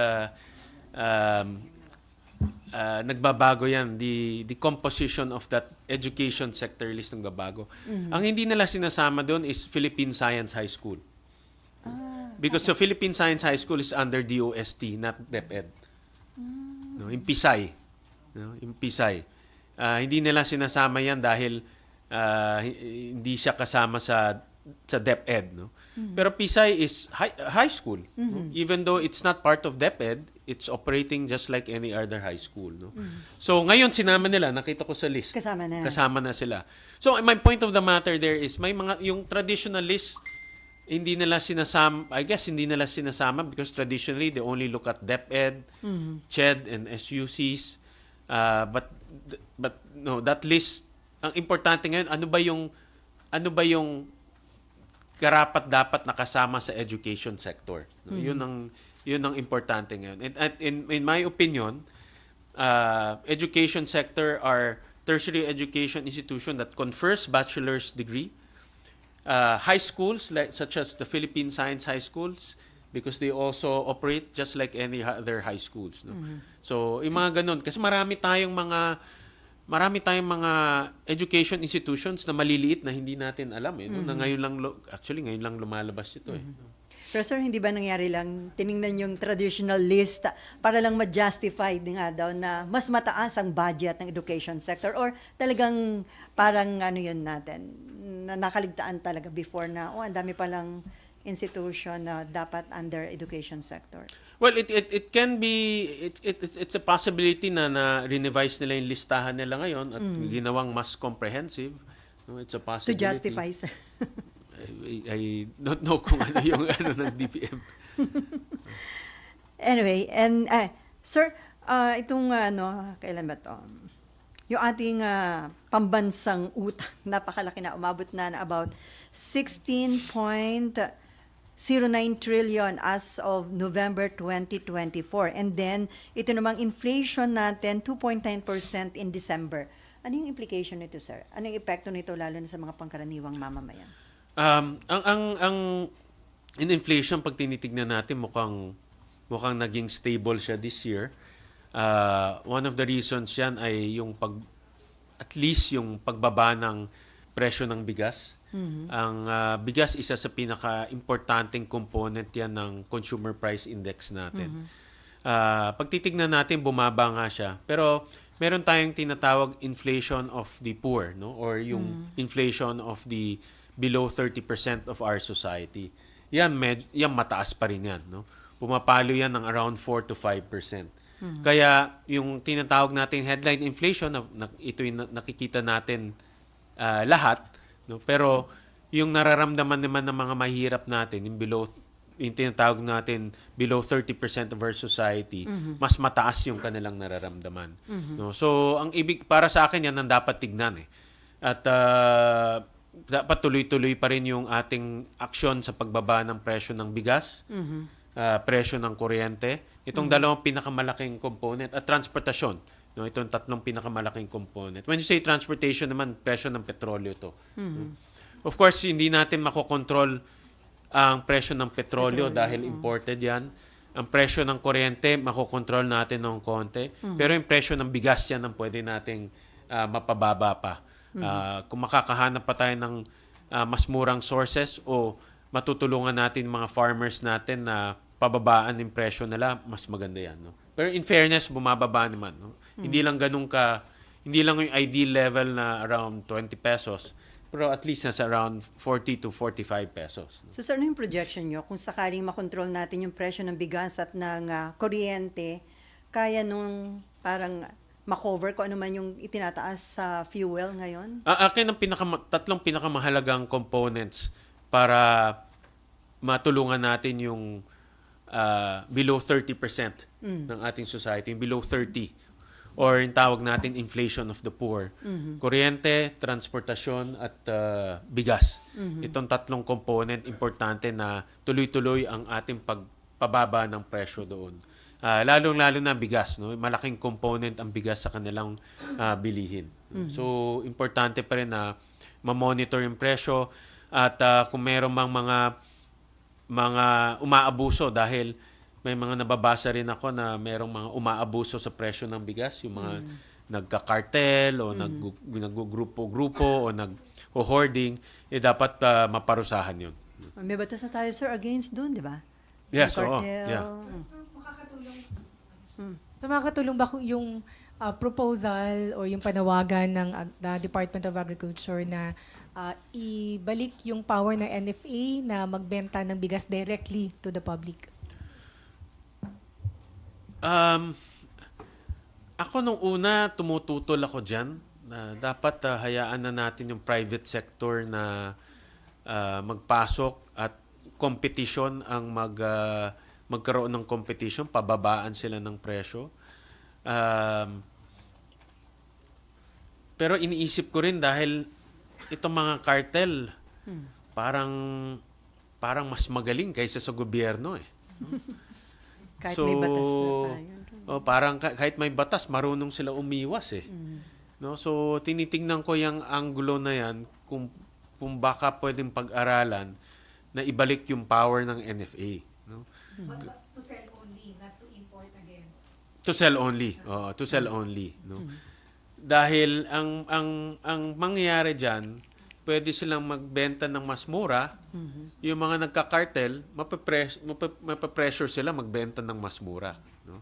nagbabago yan. The composition of that education sector list nagbabago. Ang hindi nila sinasama doon is Philippine Science High School. Because the Philippine Science High School is under DOST, not DepEd. No, yung Pisay. No, yung Pisay. Hindi nila sinasama yan dahil hindi siya kasama sa DepEd. No? Pero Pisay is high school. No? Even though it's not part of DepEd, it's operating just like any other high school. No? So ngayon sinama nila, nakita ko sa list. Kasama na. Kasama na sila. So my point of the matter there is may mga yung traditional list hindi nila sinasama, I guess hindi nila sinasama because traditionally they only look at DepEd, CHED and SUCs. But no, that list ang importante ngayon ano ba yung karapat dapat nakasama sa education sector. No? Yun ang importante ngayon. And in my opinion, education sector are tertiary education institution that confers bachelor's degree. High schools such as the Philippine Science High Schools because they also operate just like any other high schools. No? So, yung mga ganun. Kasi marami tayong mga education institutions na maliliit na hindi natin alam no? Na ngayon lang lumalabas ito Pero sir, hindi ba nangyari lang, tiningnan yung traditional list para lang ma-justify nga daw na mas mataas ang budget ng education sector or talagang parang ano yun natin, na nakaligtaan talaga before na, ang dami palang institution na dapat under education sector. Well, it can be it's a possibility na revise nila yung listahan nila ngayon at ginawang mas comprehensive. No, it's a To possibility. justify, sir. I don't know kung ano yung ng DPM. Anyway, and sir, itong kailan ba to? Yung ating pambansang utang, napakalaki na, umabot na about 16.09 trillion as of November 2024. And then, ito namang inflation natin, 2.9% in December. Ano yung implication nito, sir? Ano yung epekto nito lalo na sa mga pangkaraniwang mamamayan? Ang in inflation, pag tinitignan natin, mukhang naging stable siya this year. One of the reasons yan ay at least yung pagbaba ng presyo ng bigas. Ang bigas isa sa pinaka-importanting component yan ng consumer price index natin. Pag titignan natin, bumaba nga siya. Pero meron tayong tinatawag inflation of the poor, no? Or yung inflation of the below 30% of our society. Yan mataas pa rin yan, no? Pumapalo yan ng around 4 to 5%. Kaya yung tinatawag natin headline inflation, ito yung nakikita natin lahat, no? Pero yung nararamdaman naman ng mga mahirap natin, yung tinatawag natin below 30% of our society, mas mataas yung kanilang nararamdaman. No? So, ang ibig para sa akin yan ang dapat tignan At dapat tuloy-tuloy pa rin yung ating aksyon sa pagbaba ng presyo ng bigas, presyo ng kuryente, itong dalawang pinakamalaking component at transportasyon. No, itong tatlong pinakamalaking component. When you say transportation naman, presyo ng petrolyo to. Of course, hindi natin makokontrol ang presyo ng petrolyo dahil imported yan. Ang presyo ng kuryente, makokontrol natin ng konti. Pero yung presyo ng bigas yan ang pwede nating mapababa pa. Kung makakahanap pa tayo ng mas murang sources o matutulungan natin mga farmers natin na pababaan yung presyo nila, mas maganda yan. No? Pero in fairness, bumababa naman. No? Hindi lang yung ideal level na around 20 pesos, pero at least nasa around 40 to 45 pesos. No? So, sir, ano yung projection nyo? Kung sakaling makontrol natin yung presyo ng bigas at ng kuryente, kaya nung parang makover ko ano man yung itinataas sa fuel ngayon? Akin ang tatlong pinakamahalagang components para matulungan natin yung below 30% ng ating society, yung below 30 or yung tawag natin inflation of the poor. Kuryente, transportasyon at bigas. Itong tatlong component importante na tuloy-tuloy ang ating pagpababa ng presyo doon. Lalong-lalo na bigas, no? Malaking component ang bigas sa kanilang bilihin. So importante pa rin na ma-monitor yung presyo at kung meron mang mga umaabuso dahil may mga nababasa rin ako na merong mga umaabuso sa presyo ng bigas, yung mga nagka-cartel o naggugrupo-grupo o nag-hoarding, dapat maparusahan yun. May batas na tayo, sir, against doon, di ba? Yes, Yung oo. cartel. Yeah. So makakatulong ba kung yung proposal o yung panawagan ng Department of Agriculture na ibalik yung power ng NFA na magbenta ng bigas directly to the public? Ako nung una, tumututol ako dyan na dapat hayaan na natin yung private sector na magpasok at competition ang magkaroon ng competition, pababaan sila ng presyo. Pero iniisip ko rin dahil itong mga cartel parang mas magaling kaysa sa gobyerno eh. Kahit may batas na tayo. Parang kahit may batas, marunong sila umiwas eh. No? So tinitingnan ko yung anggulo na yan kung baka pwedeng pag-aralan na ibalik yung power ng NFA. No? To sell only, not to import again. To sell only. Oo, to sell only. No? Dahil ang mangyayari dyan, pwede silang magbenta ng mas mura. Yung mga nagka-cartel, mapapressure sila magbenta ng mas mura. No?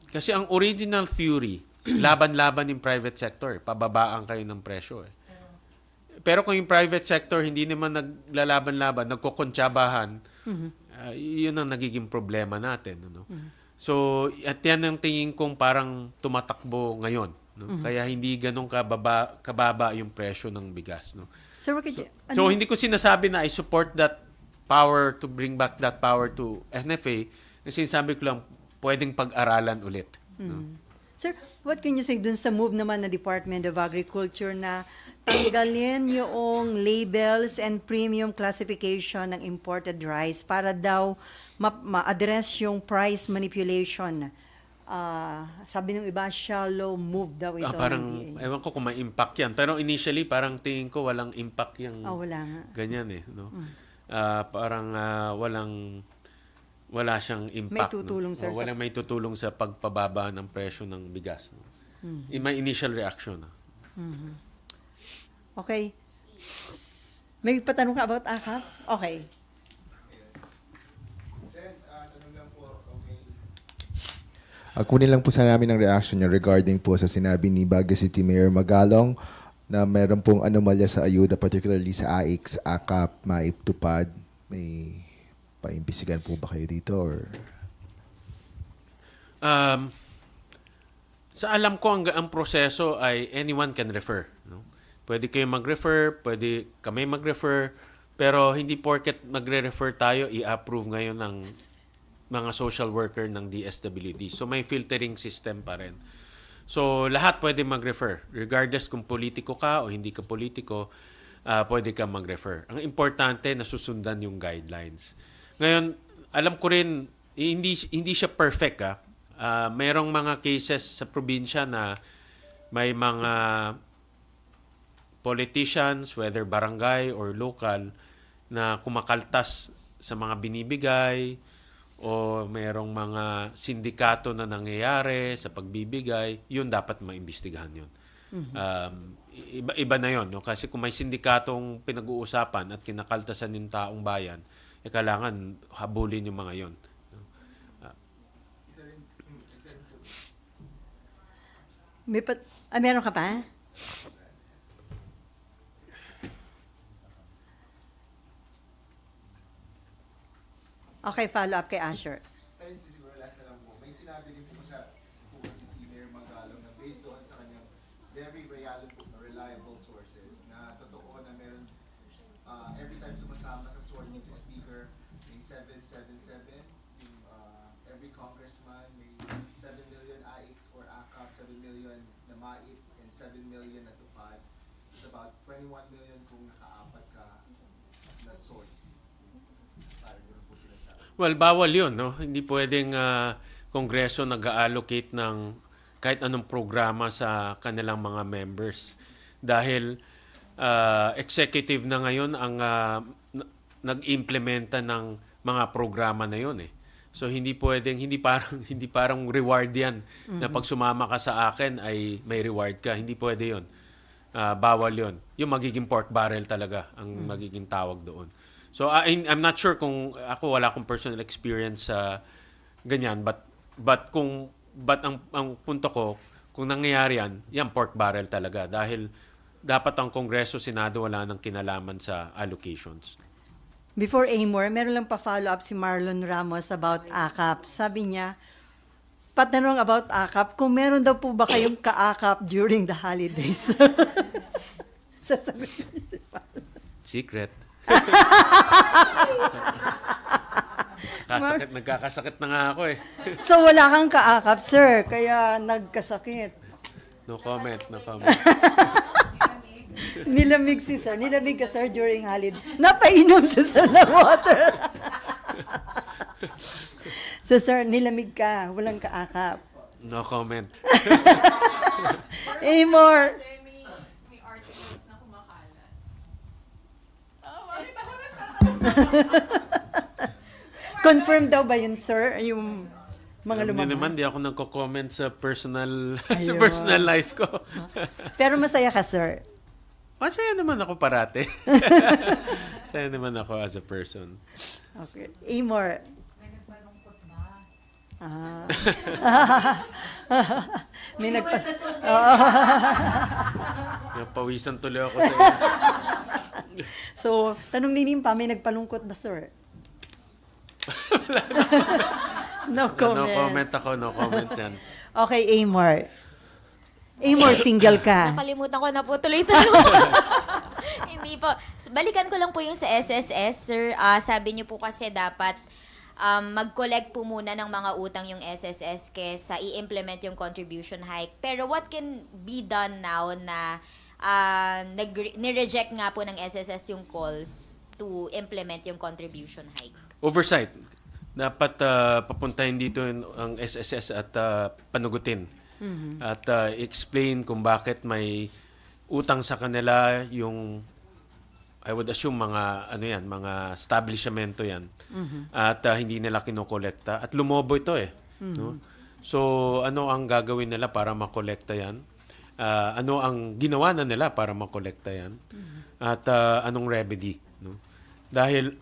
Kasi ang original theory, laban-laban yung private sector, pababaan kayo ng presyo. Eh. Pero kung yung private sector hindi naman naglalaban-laban, nagkukuntsabahan, yun ang nagiging problema natin. Ano? So, at yan ang tingin kong parang tumatakbo ngayon. No? Kaya hindi ganun kababa yung presyo ng bigas. No? Sir, So, hindi ko sinasabi na I support that power to bring back that power to NFA. Kasi sinasabi ko lang, pwedeng pag-aralan ulit. No? Sir, what can you say dun sa move naman ng Department of Agriculture na tanggalin yung labels and premium classification ng imported rice para daw ma-address yung price manipulation? Sabi ng iba, shallow move daw ito. Parang, ng DA. ewan ko kung may impact yan. Pero initially, parang tingin ko walang impact yung Wala nga. ganyan eh. No? Parang wala siyang impact. May tutulong, no? sir, Walang may tutulong sa pagpababa ng presyo ng bigas. No? In my initial reaction. Okay. May patanong ka about AKAP? Okay. Kunin lang po sana namin ang reaction niya regarding po sa sinabi ni Baguio City Mayor Magalong na meron pong anomalya sa ayuda, particularly sa AIX, AKAP, maiptupad. May paimbisigan po ba kayo dito? Or? Sa alam ko, ang proseso ay anyone can refer. No? Pwede kayo mag-refer, pwede kami mag-refer, pero hindi porket magre-refer tayo, i-approve ngayon ng mga social worker ng DSWD. So may filtering system pa rin. So lahat pwede mag-refer. Regardless kung politiko ka o hindi ka politiko, pwede ka mag-refer. Ang importante na susundan yung guidelines. Ngayon, alam ko rin, hindi siya perfect. Mayroong mga cases sa probinsya na may mga politicians, whether barangay or local, na kumakaltas sa mga binibigay, o mayroong mga sindikato na nangyayari sa pagbibigay, yun dapat maimbestigahan yun. Iba na yun. No? Kasi kung may sindikatong pinag-uusapan at kinakaltasan yung taong bayan, kailangan habulin yung mga yun. Meron ka pa? Okay, follow up kay Asher. Science siguro last na lang po. May sinabi din po sa si Mayor Magalong na based doon sa kanyang very reliable sources na totoo na meron every time sumasama sa sworn into speaker may 777 yung every congressman may 7 million AIX or AKAP, 7 million na MAIP and 7 million na tupad. It's about 21 million kung nakaapat ka na sword. Well, bawal yun. No? Hindi pwedeng Kongreso nag-allocate ng kahit anong programa sa kanilang mga members. Dahil executive na ngayon ang nag-implementa ng mga programa na yun eh. So hindi parang reward 'yan na pag sumama ka sa akin ay may reward ka. Hindi pwede 'yon. Bawal 'yon. Yung magiging pork barrel talaga ang magiging tawag doon. So I'm not sure kung ako wala akong personal experience sa ganyan but kung But ang punto ko, kung nangyayari yan pork barrel talaga. Dahil dapat ang Kongreso, Senado wala nang kinalaman sa allocations. Before Amor, meron lang pa-follow up si Marlon Ramos about AKAP. Sabi niya, patanong about AKAP, kung meron daw po ba kayong ka-AKAP during the holidays? Sasagutin niya si Marlon. Secret. Nagkakasakit na nga ako eh. So wala kang ka-AKAP, sir, kaya nagkasakit. No comment. Nilamig si sir. Nilamig ka, sir, during holiday. Napainom si sir ng water. So, sir, nilamig ka. Walang ka-AKAP. No comment. Amor. May articles na kumakalat. Confirm daw ba yun, sir? Yung mga Hindi lumabas? naman, di ako nagko-comment sa personal sa Ayun. personal life ko. Pero masaya ka, sir. Masaya naman ako parate. Masaya naman ako as a person. Okay. Amor. Ah. May nagpa... Pawisan tuloy ako sa So, tanong ni Nimpa, may nagpalungkot ba, sir? No comment. No comment yan. Okay, Amor. Amor, single ka. Nakalimutan ko na po tuloy-tuloy. Hindi po. Balikan ko lang po yung sa SSS, sir. Sabi niyo po kasi dapat mag-collect po muna ng mga utang yung SSS kesa i-implement yung contribution hike. Pero what can be done now na nireject nga po ng SSS yung calls to implement yung contribution hike? Oversight. Dapat papuntahin dito ang SSS at panugutin. At explain kung bakit may utang sa kanila yung I would assume mga establishmento yan. At hindi nila kinokolekta at lumobo ito no? So ano ang gagawin nila para makolekta yan? Ano ang ginawa na nila para makolekta yan? At anong remedy, no? Dahil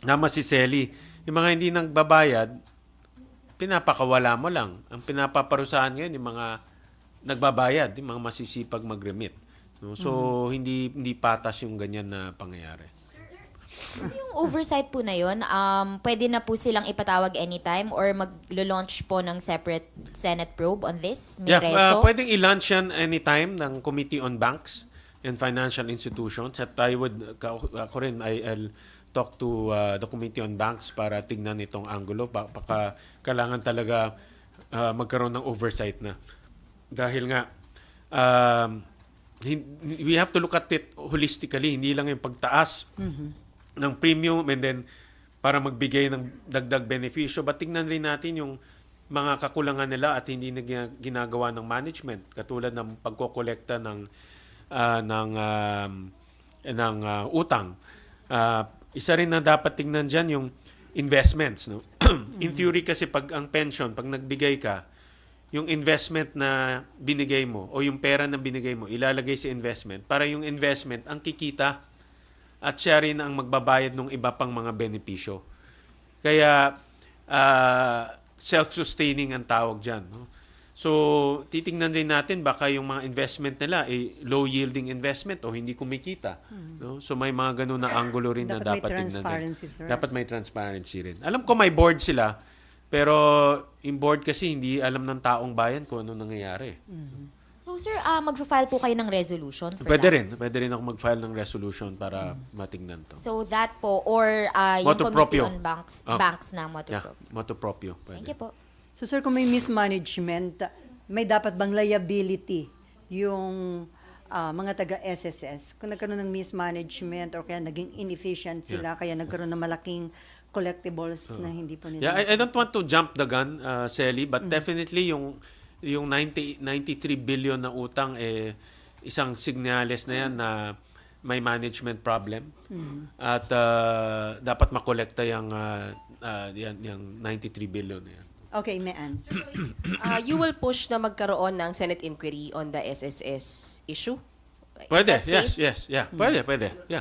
nama si Selly, yung mga hindi nagbabayad, pinapakawala mo lang. Ang pinapaparusahan ngayon yung mga nagbabayad, yung mga masisipag mag-remit. No? So, hindi patas yung ganyan na pangyayari. Yung oversight po na yun, pwede na po silang ipatawag anytime or mag-launch po ng separate Senate probe on this? May reso? Pwedeng i-launch yan anytime ng Committee on Banks and Financial Institutions. At ako rin, I'll talk to the Committee on Banks para tignan itong angulo. Baka kailangan talaga magkaroon ng oversight na. Dahil nga, we have to look at it holistically. Hindi lang yung pagtaas ng premium and then para magbigay ng dagdag benepisyo. But tignan rin natin yung mga kakulangan nila at hindi na ginagawa ng management. Katulad ng pagkokolekta ng utang. Isa rin na dapat tingnan dyan yung investments. No? In theory kasi pag ang pension, pag nagbigay ka, yung investment na binigay mo o yung pera na binigay mo, ilalagay sa investment para yung investment ang kikita at siya rin ang magbabayad ng iba pang mga benepisyo. Kaya self-sustaining ang tawag dyan. No? So, titingnan rin natin baka yung mga investment nila low-yielding investment o hindi kumikita. No? So, may mga ganun na angulo rin na dapat tingnan. Transparency, sir. Dapat may transparency rin. Alam ko may board sila, pero yung board kasi hindi alam ng taong bayan kung ano nangyayari. So sir, magfa-file po kayo ng resolution for Pwede that? rin. Pwede rin ako mag-file ng resolution para matingnan to. So that po, or yung Motu Committee proprio. on Banks, Ah. banks na motu Yeah, proprio. motu proprio. Pwede. Thank you po. So, sir, kung may mismanagement, may dapat bang liability yung mga taga-SSS? Kung nagkaroon ng mismanagement or kaya naging inefficient sila, kaya nagkaroon ng malaking collectibles na hindi po nila. Yeah, I don't want to jump the gun, Selly, but definitely yung 93 billion na utang isang signales na yan na may management problem. At dapat makolekta yung 93 billion na yan. Okay, Mean. You will push na magkaroon ng Senate inquiry on the SSS issue? Pwede, Is that safe? yes. Yeah. Pwede. Yeah.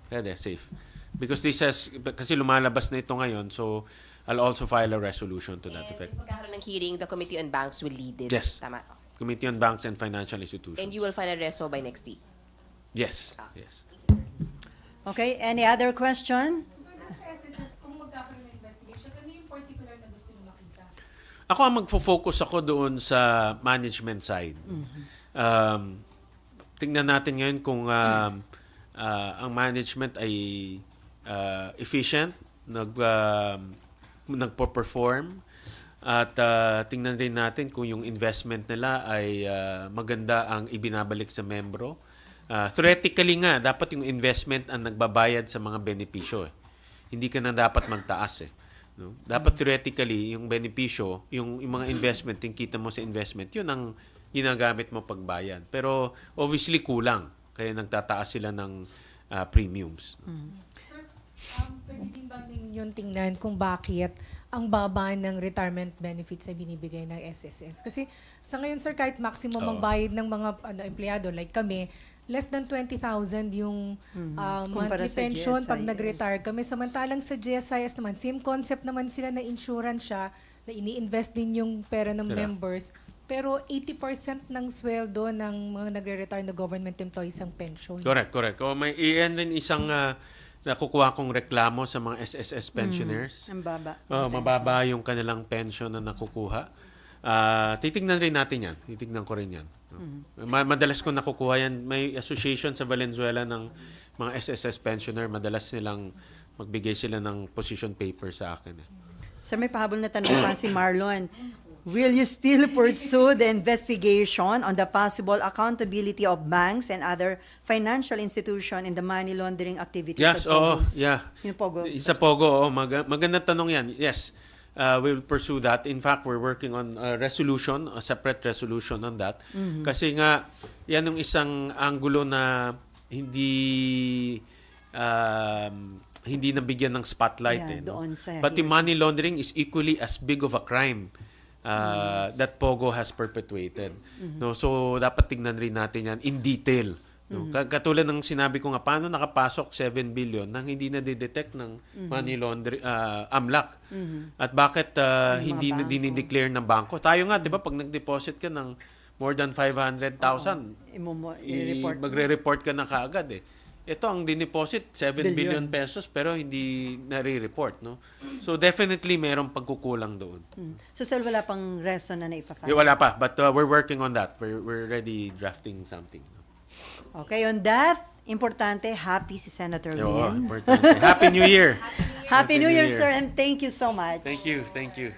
Pwede, safe. Because this has, kasi lumalabas na ito ngayon, so I'll also file a resolution to that effect. If magkakaroon ng hearing, the Committee on Banks will lead it. Yes. Tama. Committee on Banks and Financial Institutions. And you will file a reso by next week. Yes. Yes. Okay, any other question? Kung magkakaroon ng investigation, ano yung particular na gusto niyo makita? Ako ang magfo-focus ako doon sa management side. Tingnan natin ngayon kung ang management ay efficient, nagpo-perform, at tingnan rin natin kung yung investment nila ay maganda ang ibinabalik sa membro. Theoretically nga, dapat yung investment ang nagbabayad sa mga benepisyo. Hindi ka na dapat magtaas. No? Dapat theoretically, yung benepisyo, yung mga investment, yung kita mo sa investment, yun ang ginagamit mo pagbayad. Pero obviously kulang. Kaya nagtataas sila ng premiums. Pwede din ba ninyong tingnan kung bakit ang baba ng retirement benefits na binibigay ng SSS? Kasi sa ngayon, sir, kahit maximum ang bayad ng mga empleyado like kami, less than 20,000 yung Kumpara monthly sa pension pag GSIS. nag-retire kami. Samantalang sa GSIS naman, same concept naman sila na insurance siya, na ini-invest din yung pera ng Correct. members. Pero 80% ng sweldo ng mga nagre-retire na government employees ang pension. Correct. O may iyan rin isang nakukuha kong reklamo sa mga SSS pensioners. Ang baba. Mababa yung kanilang pension na nakukuha. Titignan rin natin yan. Titignan ko rin yan. Madalas ko nakukuha yan. May association sa Valenzuela ng mga SSS pensioner. Madalas nilang magbigay sila ng position paper sa akin. Sir, may pahabol na tanong pa si Marlon. Will you still pursue the investigation on the possible accountability of banks and other financial institution in the money laundering activities Yes, of oo. Pogos? Yeah. Yung Pogo. Sa Pogo, oo. Magandang tanong yan. Yes. We will pursue that. In fact, we're working on a resolution, a separate resolution on that. Kasi nga, yan yung isang angulo na hindi nabigyan ng spotlight. Yeah, no? doon sa But the money laundering is equally as big of a crime that Pogo has perpetuated. No, so dapat tignan rin natin yan in detail. No? Katulad ng sinabi ko nga, paano nakapasok 7 billion nang hindi na-detect ng money laundering, AMLAC? At bakit hindi na bangko. dinideclare ng bangko? Tayo nga, di ba, pag nag-deposit ka ng more than 500,000, I-report. magre-report ka na kaagad eh. Ito ang dineposit, 7 billion pesos, pero hindi nare-report. No? So definitely mayroong pagkukulang doon. So, sir, wala pang reso na naipafile? Wala pa, but we're working on that. We're already drafting something. Okay, on that, importante, happy si Senator Oo, Lynn. importante. Happy New Year! Happy New Year, sir, and thank you so much. Thank you.